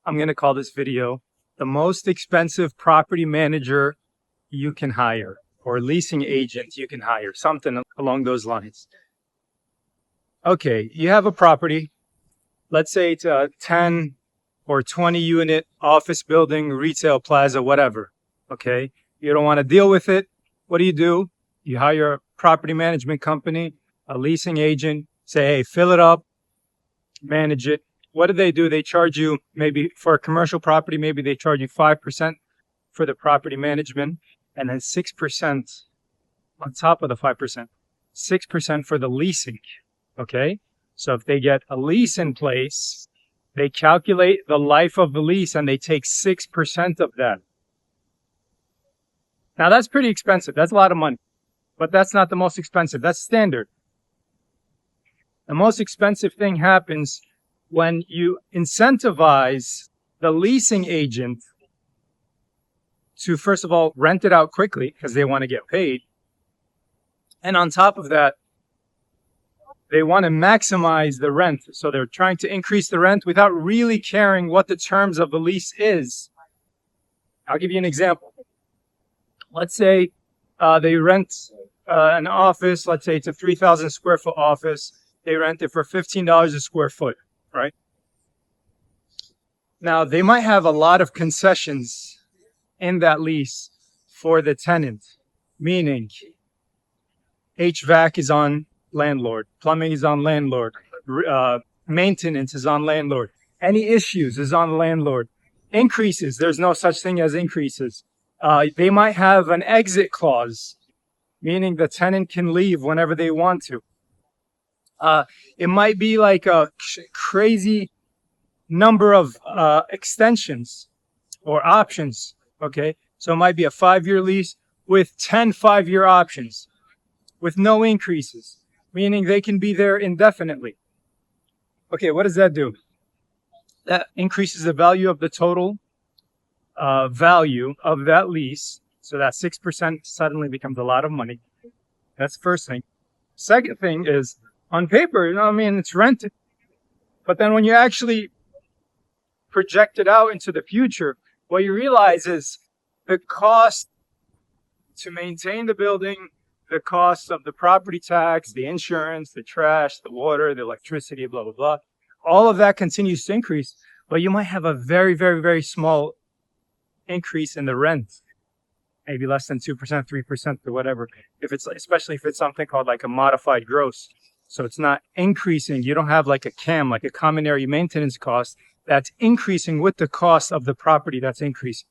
I'm going to call this video the most expensive property manager you can hire, or leasing agent you can hire, something along those lines. Okay, you have a property. Let's say it's a 10 or 20 unit office building, retail plaza, whatever. Okay, you don't want to deal with it. What do? You hire a property management company, a leasing agent, say, hey, fill it up, manage it. What do? They charge you, maybe for a commercial property, maybe they charge you 5% for the property management, and then 6% on top of the 5%, 6% for the leasing. Okay, so if they get a lease in place, they calculate the life of the lease and they take 6% of that. Now that's pretty expensive. That's a lot of money, but that's not the most expensive. That's standard. The most expensive thing happens when you incentivize the leasing agent to, first of all, rent it out quickly because they want to get paid. And on top of that, they want to maximize the rent. So they're trying to increase the rent without really caring what the terms of the lease is. I'll give you an example. Let's say they rent an office. Let's say it's a 3,000 square foot office. They rent it for $15 a square foot, right? Now, they might have a lot of concessions in that lease for the tenant, meaning HVAC is on landlord, plumbing is on landlord, maintenance is on landlord, any issues is on landlord. Increases, there's no such thing as increases. They might have an exit clause, meaning the tenant can leave whenever they want to. It might be like a crazy number of extensions or options. Okay, so it might be a 5-year lease with 10 5-year options with no increases, meaning they can be there indefinitely. Okay, what does that do? That increases the value of the total value of that lease. So that 6% suddenly becomes a lot of money. That's the first thing. Second thing is, on paper, it's rented. But then when you actually project it out into the future, what you realize is the cost to maintain the building, the cost of the property tax, the insurance, the trash, the water, the electricity, blah, blah, blah. All of that continues to increase, but you might have a very, very, very small increase in the rent, maybe less than 2%, 3% or whatever. Especially if it's something called like a modified gross. So it's not increasing. You don't have like a CAM, like a common area maintenance cost that's increasing with the cost of the property that's increasing.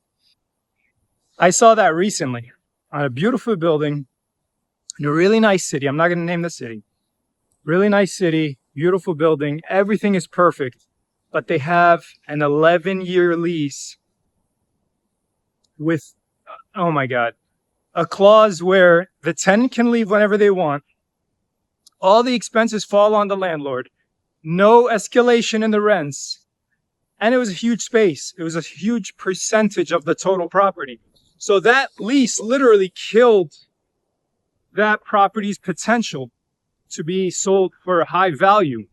I saw that recently on a beautiful building in a really nice city. I'm not going to name the city. Really nice city, beautiful building. Everything is perfect, but they have an 11-year lease with, oh my God, a clause where the tenant can leave whenever they want. All the expenses fall on the landlord. No escalation in the rents. And it was a huge space. It was a huge percentage of the total property. So that lease literally killed that property's potential to be sold for a high value.